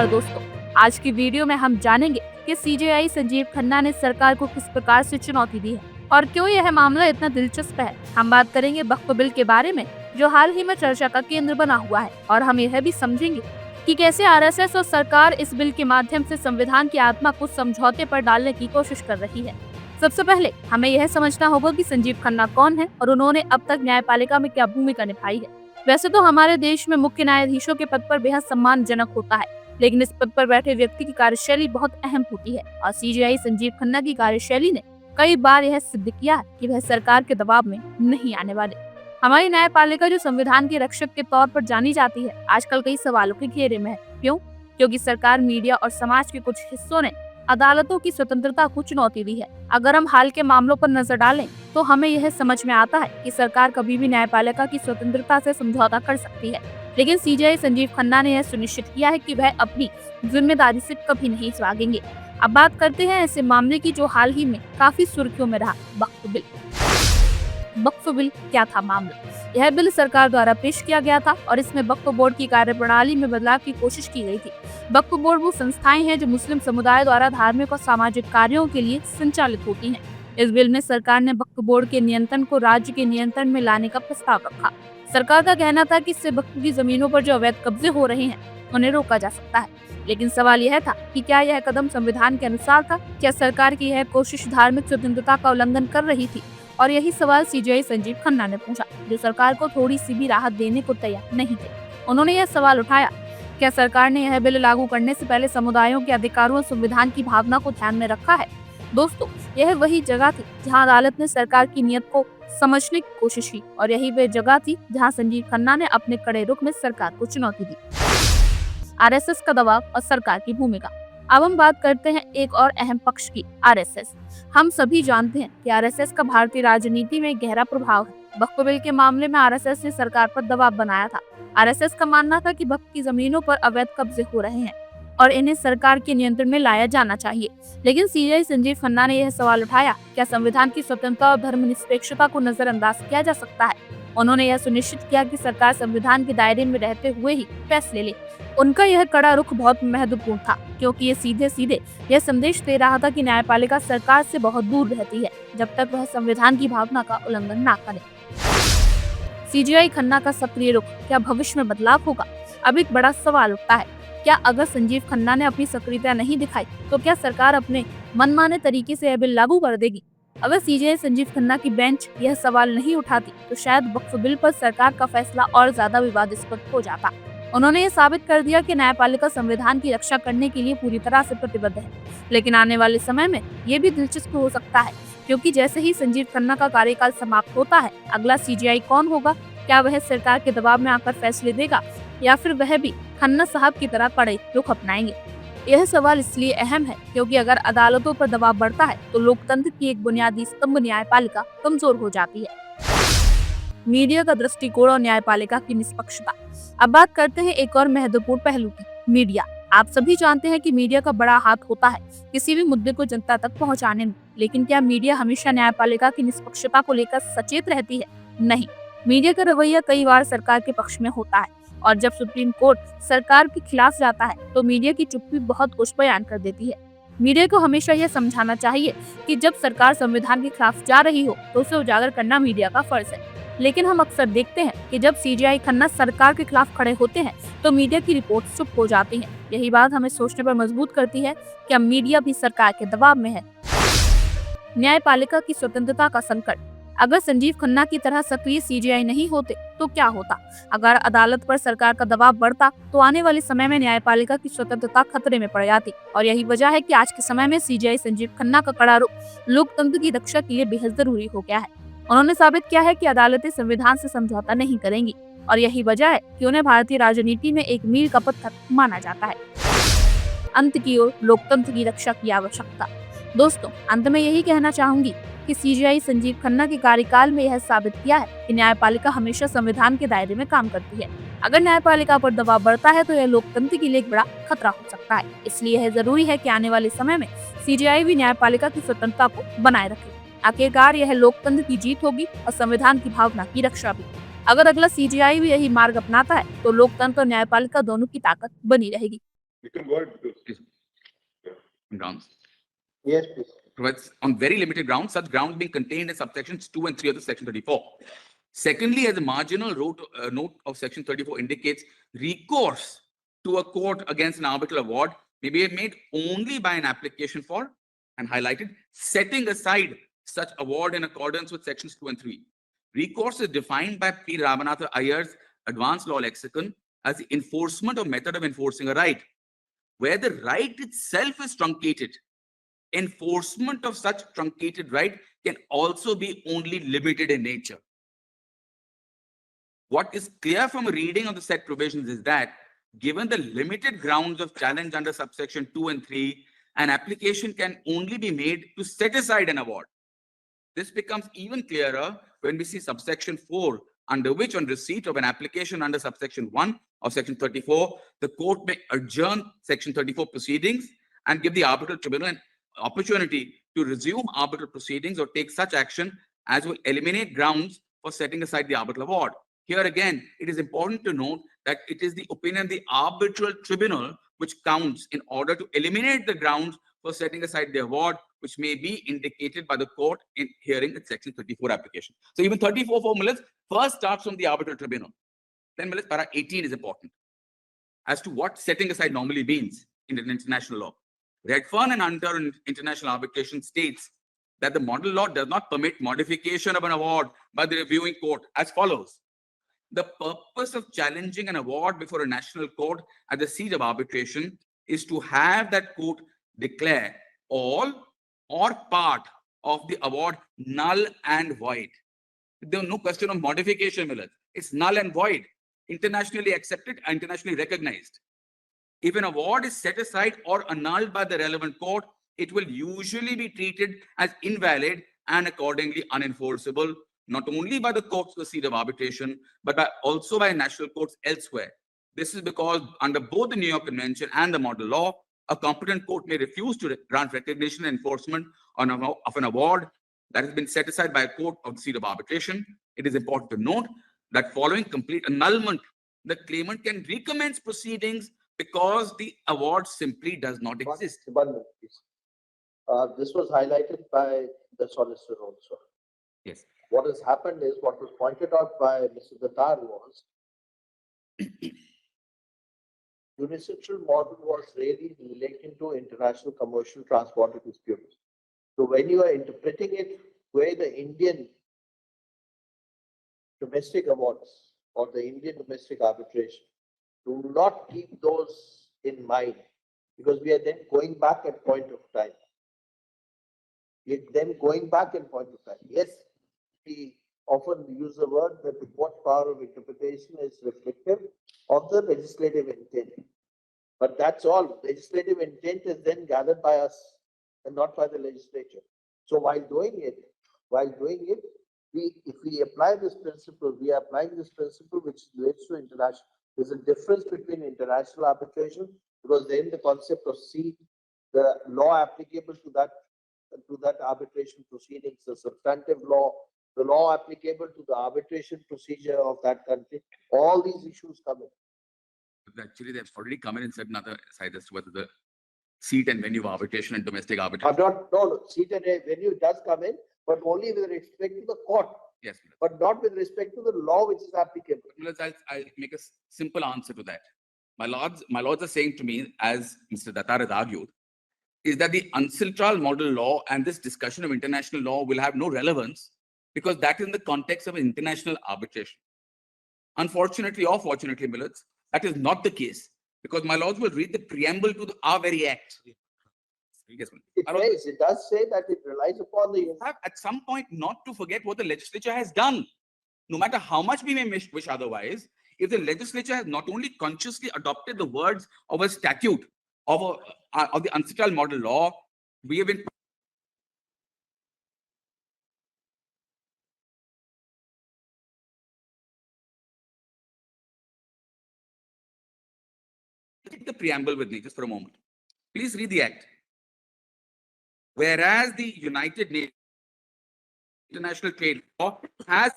नमस्कार दोस्तों, आज की वीडियो में हम जानेंगे कि सीजेआई संजीव खन्ना ने सरकार को किस प्रकार से चुनौती दी है और क्यों यह मामला इतना दिलचस्प है। हम बात करेंगे वक्फ बिल के बारे में जो हाल ही में चर्चा का केंद्र बना हुआ है और हम यह भी समझेंगे कि कैसे आरएसएस और सरकार इस बिल के माध्यम से संविधान की आत्मा को समझौते पर डालने की कोशिश कर रही है। सबसे पहले हमें यह समझना होगा कि संजीव खन्ना कौन है और उन्होंने अब तक न्यायपालिका में क्या भूमिका निभाई है। वैसे तो हमारे देश में मुख्य न्यायाधीशों के पद पर बेहद सम्मानजनक होता है, लेकिन इस पद पर बैठे व्यक्ति की कार्यशैली बहुत अहम होती है और सीजेआई संजीव खन्ना की कार्यशैली ने कई बार यह सिद्ध किया है कि वह सरकार के दबाव में नहीं आने वाले। हमारी न्यायपालिका जो संविधान के रक्षक के तौर पर जानी जाती है, आजकल कई सवालों के घेरे में है। क्यों? क्योंकि सरकार, मीडिया और समाज के कुछ हिस्सों ने अदालतों की स्वतंत्रता को चुनौती दी है। अगर हम हाल के मामलों पर नजर डालें तो हमें यह समझ में आता है कि सरकार कभी भी न्यायपालिका की स्वतंत्रता से समझौता कर सकती है, लेकिन सीजेआई संजीव खन्ना ने यह सुनिश्चित किया है कि वह अपनी जिम्मेदारी से कभी नहीं भागेंगे। अब बात करते हैं ऐसे मामले की जो हाल ही में काफी सुर्खियों में रहा, वक्फ बिल। वक्फ बिल क्या था मामला? यह बिल सरकार द्वारा पेश किया गया था और इसमें वक्फ बोर्ड की कार्यप्रणाली में बदलाव की कोशिश की गई थी। वक्फ बोर्ड वो संस्थाएं हैं जो मुस्लिम समुदाय द्वारा धार्मिक और सामाजिक कार्यों के लिए संचालित होती हैं। इस बिल में सरकार ने वक्फ बोर्ड के नियंत्रण को राज्य के नियंत्रण में लाने का प्रस्ताव रखा। सरकार का कहना था कि इससे वक्फ की जमीनों पर जो अवैध कब्जे हो रहे हैं उन्हें रोका जा सकता है, लेकिन सवाल यह था कि क्या यह कदम संविधान के अनुसार था? क्या सरकार की यह कोशिश धार्मिक स्वतंत्रता का उल्लंघन कर रही थी? और यही सवाल सीजेआई संजीव खन्ना ने पूछा, जो सरकार को थोड़ी सी भी राहत देने को तैयार नहीं थे। उन्होंने यह सवाल उठाया, क्या सरकार ने यह बिल लागू करने से पहले समुदायों के अधिकारों और संविधान की भावना को ध्यान में रखा है? दोस्तों, यह वही जगह थी जहां अदालत ने सरकार की नीयत को समझने की कोशिश की और यही वह जगह थी जहां संजीव खन्ना ने अपने कड़े रुख में सरकार को चुनौती दी। आरएसएस का दबाव और सरकार की भूमिका। अब हम बात करते हैं एक और अहम पक्ष की, आरएसएस। हम सभी जानते हैं कि आरएसएस का भारतीय राजनीति में गहरा प्रभाव है। वक्फ बिल के मामले में आरएसएस ने सरकार पर दबाव बनाया था। आरएसएस का मानना था कि वक्फ की जमीनों पर अवैध कब्जे हो रहे हैं और इन्हें सरकार के नियंत्रण में लाया जाना चाहिए, लेकिन सीजेआई संजीव खन्ना ने यह सवाल उठाया, क्या संविधान की स्वतंत्रता और धर्मनिरपेक्षता को नजरअंदाज किया जा सकता है? उन्होंने यह सुनिश्चित किया कि सरकार संविधान के दायरे में रहते हुए ही फैसले ले। उनका यह कड़ा रुख बहुत महत्वपूर्ण था, क्योंकि ये सीधे सीधे यह संदेश दे रहा था कि न्यायपालिका सरकार से बहुत दूर रहती है जब तक वह संविधान की भावना का उल्लंघन ना करे। सीजेआई खन्ना का सक्रिय रुख, क्या भविष्य में बदलाव होगा? अब एक बड़ा सवाल उठता है, क्या अगर संजीव खन्ना ने अपनी सक्रियता नहीं दिखाई तो क्या सरकार अपने मनमाने तरीके से यह बिल लागू कर देगी? अगर सीजेआई संजीव खन्ना की बेंच यह सवाल नहीं उठाती तो शायद वक्फ बिल पर सरकार का फैसला और ज्यादा विवादास्पद हो जाता। उन्होंने ये साबित कर दिया कि न्यायपालिका संविधान की रक्षा करने के लिए पूरी तरह से प्रतिबद्ध है, लेकिन आने वाले समय में ये भी दिलचस्प हो सकता है, क्योंकि जैसे ही संजीव खन्ना का कार्यकाल समाप्त होता है, अगला सीजेआई कौन होगा? क्या वह सरकार के दबाव में आकर फैसले देगा या फिर वह भी खन्ना साहब की तरह कड़े रुख अपनाएंगे? यह सवाल इसलिए अहम है क्योंकि अगर अदालतों पर दबाव बढ़ता है तो लोकतंत्र की एक बुनियादी स्तंभ न्यायपालिका कमजोर हो जाती है। मीडिया का दृष्टिकोण और न्यायपालिका की निष्पक्षता। अब बात करते हैं एक और महत्वपूर्ण पहलू की, मीडिया। आप सभी जानते हैं कि मीडिया का बड़ा हाथ होता है किसी भी मुद्दे को जनता तक पहुंचाने में, लेकिन क्या मीडिया हमेशा न्यायपालिका की निष्पक्षता को लेकर सचेत रहती है? नहीं। मीडिया का रवैया कई बार सरकार के पक्ष में होता है और जब सुप्रीम कोर्ट सरकार के खिलाफ जाता है तो मीडिया की चुप्पी बहुत कुछ बयान कर देती है। मीडिया को हमेशा यह समझाना चाहिए कि जब सरकार संविधान के खिलाफ जा रही हो तो उसे उजागर करना मीडिया का फर्ज है, लेकिन हम अक्सर देखते हैं कि जब सीजेआई खन्ना सरकार के खिलाफ खड़े होते हैं तो मीडिया की रिपोर्ट चुप हो जाती है। यही बात हमें सोचने पर मजबूर करती है कि अब मीडिया भी सरकार के दबाव में है। न्यायपालिका की स्वतंत्रता का संकट। अगर संजीव खन्ना की तरह सक्रिय सीजेआई नहीं होते तो क्या होता? अगर अदालत पर सरकार का दबाव बढ़ता तो आने वाले समय में न्यायपालिका की स्वतंत्रता खतरे में पड़ जाती और यही वजह है कि आज के समय में सीजेआई संजीव खन्ना का कड़ा रुख लोकतंत्र की रक्षा के लिए बेहद जरूरी हो गया है। उन्होंने साबित किया है कि अदालतें संविधान से समझौता नहीं करेंगी और यही वजह है कि उन्हें भारतीय राजनीति में एक मील का पत्थर माना जाता है। अंत की ओर लोकतंत्र की रक्षा की आवश्यकता। दोस्तों, अंत में यही कहना चाहूंगी कि सीजेआई संजीव खन्ना के कार्यकाल में यह साबित किया है कि न्यायपालिका हमेशा संविधान के दायरे में काम करती है। अगर न्यायपालिका पर दबाव बढ़ता है तो यह लोकतंत्र के लिए एक बड़ा खतरा हो सकता है। इसलिए यह जरूरी है कि आने वाले समय में सीजेआई भी न्यायपालिका की स्वतंत्रता को बनाए रखे। आखिरकार यह लोकतंत्र की जीत होगी और संविधान की भावना की रक्षा भी। अगर अगला सीजेआई भी यही मार्ग अपनाता है तो लोकतंत्र और न्यायपालिका दोनों की ताकत बनी रहेगी। You can go ahead. Grounds. Yes, please. Provides on very limited grounds, such grounds being contained in subsections 2 and 3 of the section 34. Secondly, as a marginal note of section 34 indicates, recourse to a court against an arbitral award may be made only by an application for, and highlighted, setting aside such award in accordance with sections 2 and 3. Recourse is defined by P. Ramanatha Iyer's Advanced Law Lexicon as the enforcement or method of enforcing a right. Where the right itself is truncated, enforcement of such truncated right can also be only limited in nature. What is clear from a reading of the said provisions is that, given the limited grounds of challenge under subsection 2 and 3, an application can only be made to set aside an award. This becomes even clearer when we see subsection 4, under which, on receipt of an application under subsection 1 of section 34, the court may adjourn section 34 proceedings and give the arbitral tribunal an opportunity to resume arbitral proceedings or take such action as will eliminate grounds for setting aside the arbitral award. Here again, it is important to note that it is the opinion of the arbitral tribunal which counts in order to eliminate the grounds for setting aside the award, which may be indicated by the court in hearing the section 34 application. So even 34 formulas first starts from the arbitral tribunal. Then para 18 is important as to what setting aside normally means in international law. Redfern and Hunter in international arbitration states that the model law does not permit modification of an award by the reviewing court as follows. The purpose of challenging an award before a national court at the seat of arbitration is to have that court declare all or part of the award null and void. There's no question of modification, Millard. It's null and void, internationally accepted, internationally recognized. If an award is set aside or annulled by the relevant court, it will usually be treated as invalid and accordingly unenforceable, not only by the courts of the seat of arbitration, but also by national courts elsewhere. This is because under both the New York Convention and the model law, a competent court may refuse to grant recognition and enforcement of an award that has been set aside by a court of the seat of arbitration. It is important to note that following complete annulment, the claimant can recommence proceedings because the award simply does not exist. One minute, please. This was highlighted by the solicitor also. Yes. What has happened is, what was pointed out by Mr. Datar was, jurisdictional model was really relating to international commercial transport disputes. So when you are interpreting it, where the Indian domestic awards or the Indian domestic arbitration, do not keep those in mind, because we are then going back at point of time. Yes, we often use the word that the court power of interpretation is reflective of the legislative intent. But that's all. Legislative intent is then gathered by us and not by the legislature. So while doing it, if we apply this principle, we are applying this principle which relates to international. There's a difference between international arbitration, because then the concept of the law applicable to that arbitration proceedings, the substantive law, the law applicable to the arbitration procedure of that country, all these issues come in. Actually, they've already come in and said another side as to whether the seat and venue of arbitration and domestic arbitration. No, seat and venue does come in, but only with respect to the court. Yes, but not with respect to the law which is applicable. I'll make a simple answer to that. My lords are saying to me, as Mr. Datar has argued, is that the ancestral model law and this discussion of international law will have no relevance because that is in the context of international arbitration. Unfortunately or fortunately, Millets, that is not the case, because my lords will read the preamble to our very act. It does say that it relies upon the... Have at some point not to forget what the legislature has done. No matter how much we may wish otherwise, if the legislature has not only consciously adopted the words of a statute of the ancestral model law, we have been take the preamble with me just for a moment. Please read the act. Whereas the United Nations International Trade Law has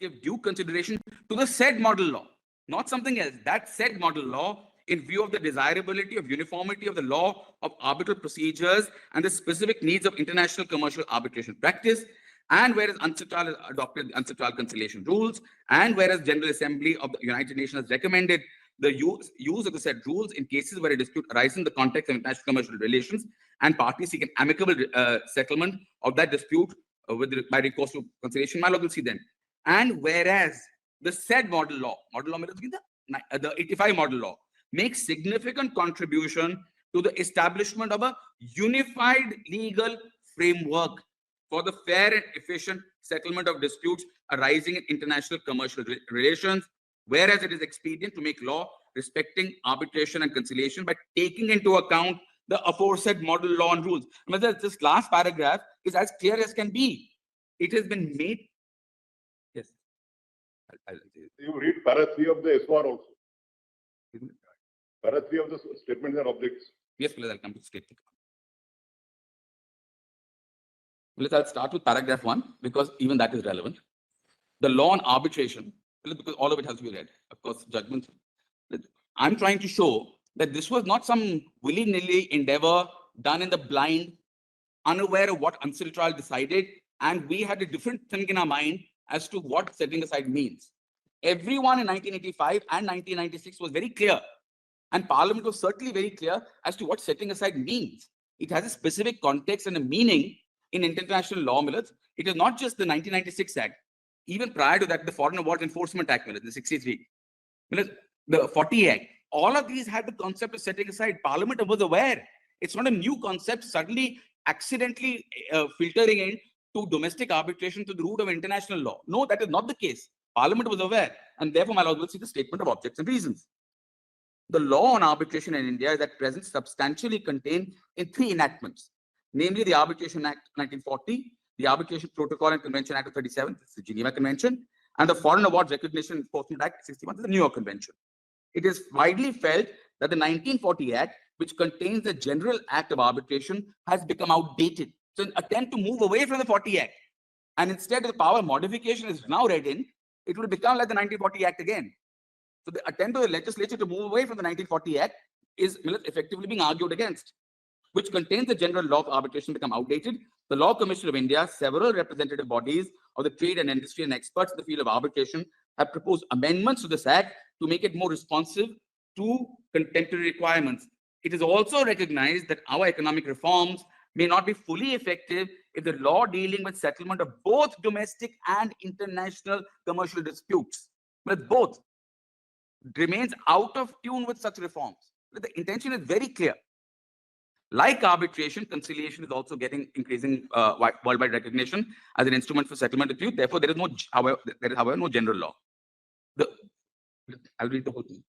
give due consideration to the said model law, not something else. That said model law in view of the desirability of uniformity of the law of arbitral procedures and the specific needs of international commercial arbitration practice, and whereas UNCITRAL has adopted the UNCITRAL conciliation rules, and whereas General Assembly of the United Nations has recommended the use of the said rules in cases where a dispute arises in the context of international commercial relations and parties seek an amicable settlement of that dispute by recourse to conciliation, my lord will see then. And whereas the said model law the 85 model law makes significant contribution to the establishment of a unified legal framework for the fair and efficient settlement of disputes arising in international commercial relations, whereas it is expedient to make law respecting arbitration and conciliation by taking into account the aforesaid model law and rules. This last paragraph is as clear as can be. It has been made. Yes. You read para 3 of the SOR also. Para 3 of the statements and objects. Yes, please, I'll come to statement. I'll start with paragraph 1 because even that is relevant. The law on arbitration, because all of it has to be read, of course, judgments. I'm trying to show that this was not some willy-nilly endeavor done in the blind, unaware of what UNCITRAL decided, and we had a different thing in our mind as to what setting aside means. Everyone in 1985 and 1996 was very clear, and Parliament was certainly very clear as to what setting aside means. It has a specific context and a meaning in international law, Millets. It is not just the 1996 Act. Even prior to that, the Foreign Awards Enforcement Act, the 63, the 40 Act, all of these had the concept of setting aside. Parliament was aware. It's not a new concept suddenly accidentally filtering in to domestic arbitration to the root of international law. No, that is not the case. Parliament was aware, and therefore, my lord will see the statement of objects and reasons. The law on arbitration in India is at present substantially contained in 3 enactments, namely the Arbitration Act 1940, the Arbitration Protocol and Convention Act of 37, this is the Geneva Convention, and the Foreign Awards Recognition Enforcement Act 61, the New York Convention. It is widely felt that the 1940 Act, which contains the General Act of Arbitration, has become outdated. So an attempt to move away from the 40 Act, and instead the power modification is now read in, it will become like the 1940 Act again. So the attempt of the legislature to move away from the 1940 Act is effectively being argued against, which contains the general law of arbitration become outdated. The Law Commission of India, several representative bodies of the trade and industry and experts in the field of arbitration have proposed amendments to this Act to make it more responsive to contemporary requirements. It is also recognized that our economic reforms may not be fully effective if the law dealing with settlement of both domestic and international commercial disputes, but both, remains out of tune with such reforms. The intention is very clear. Like arbitration, conciliation is also getting increasing worldwide recognition as an instrument for settlement dispute. Therefore, there is however no general law. I'll read the whole thing.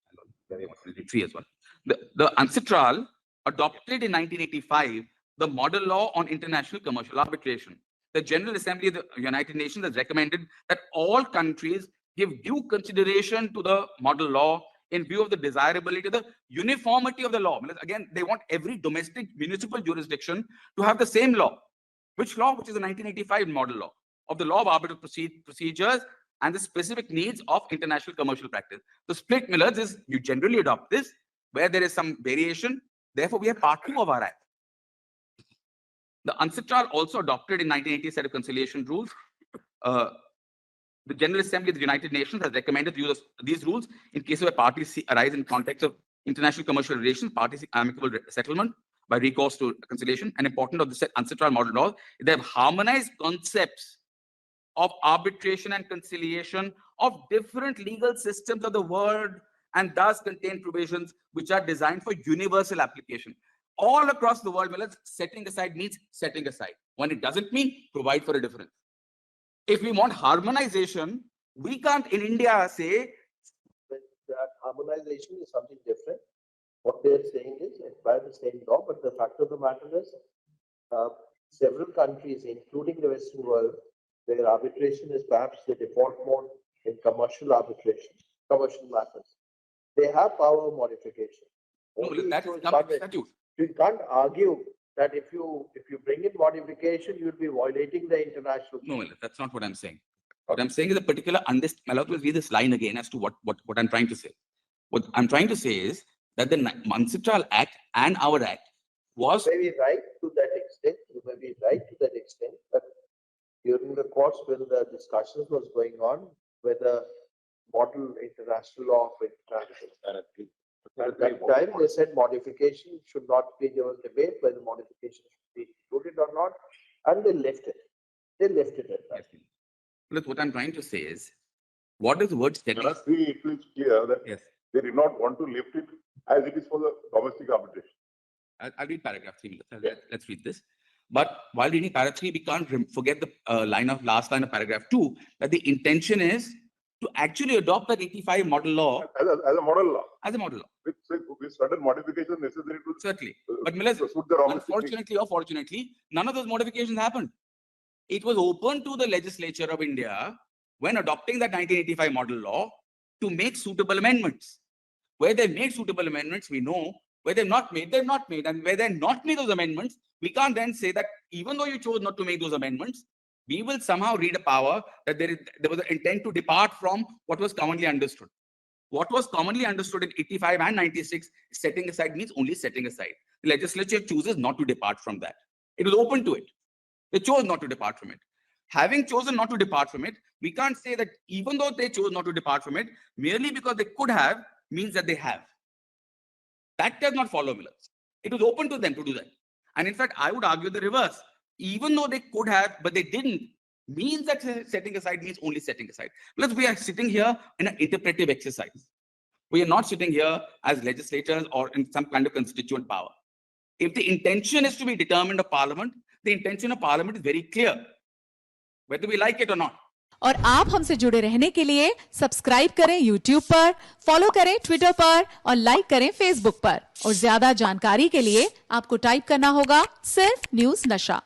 Very much read 3 as well. The UNCITRAL adopted in 1985 the model law on international commercial arbitration. The General Assembly of the United Nations has recommended that all countries give due consideration to the model law in view of the desirability of the uniformity of the law. Again, they want every domestic municipal jurisdiction to have the same law. Which law? Which is the 1985 model law of the law of arbitral procedures and the specific needs of international commercial practice. The split, Millers, is you generally adopt this where there is some variation. Therefore, we have part 2 of our Act. The UNCITRAL also adopted in 1980 set of conciliation rules. The General Assembly of the United Nations has recommended the use of these rules in cases where parties arise in context of international commercial relations, parties seek amicable settlement by recourse to conciliation. And important of the UNCITRAL model law, they have harmonized concepts of arbitration and conciliation of different legal systems of the world, and thus contain provisions which are designed for universal application. All across the world, setting aside means setting aside. When it doesn't mean, provide for a difference. If we want harmonization, we can't in India say that harmonization is something different. What they're saying is apply the same law, but the fact of the matter is several countries, including the Western world, where arbitration is perhaps the default mode in commercial arbitration, commercial matters, they have power of modification. no, that's statute. You can't argue that if you bring in modification, you'll be violating the international. No, that's not what I'm saying. What I'm saying is a particular allow me to read this line again as to what I'm trying to say. What I'm trying to say is that the Municipal Act and our Act was You may be right to that extent, but during the course when the discussions was going on, whether model international law of international. At that time, they said modification should not be given debate, whether modification should be included or not, and they left it. They left it at that. Look, what I'm trying to say is, what is the word setting? It is clear that Yes. they did not want to lift it as it is for the domestic arbitration. I'll read paragraph 3. Yeah. Let's read this. But while reading paragraph 3, we can't forget the last line of paragraph 2, that the intention is to actually adopt that 85 model law As a model law, as a model law. with certain modifications necessary to Certainly. But Millers, suit the domestic. unfortunately or fortunately, none of those modifications happened. It was open to the legislature of India when adopting that 1985 model law to make suitable amendments. Where they made suitable amendments, we know. Where they've not made, they've not made. And where they're not made those amendments, we can't then say that even though you chose not to make those amendments, we will somehow read a power that there was an intent to depart from what was commonly understood. What was commonly understood in 85 and 96, setting aside means only setting aside. The legislature chooses not to depart from that. It was open to it. They chose not to depart from it. Having chosen not to depart from it, we can't say that even though they chose not to depart from it, merely because they could have means that they have. That does not follow, Millers. It was open to them to do that. And in fact, I would argue the reverse. Even though they could have, but they didn't, means that setting aside means only setting aside. Because we are sitting here in an interpretive exercise. We are not sitting here as legislators or in some kind of constituent power. If the intention is to be determined of Parliament, the intention of Parliament is very clear, whether we like it or not. और आप हमसे जुड़े रहने के लिए subscribe करें YouTube पर, follow करें Twitter पर और लाइक करें Facebook पर। और ज्यादा जानकारी के लिए आपको टाइप करना होगा सिर्फ न्यूज़ नशा।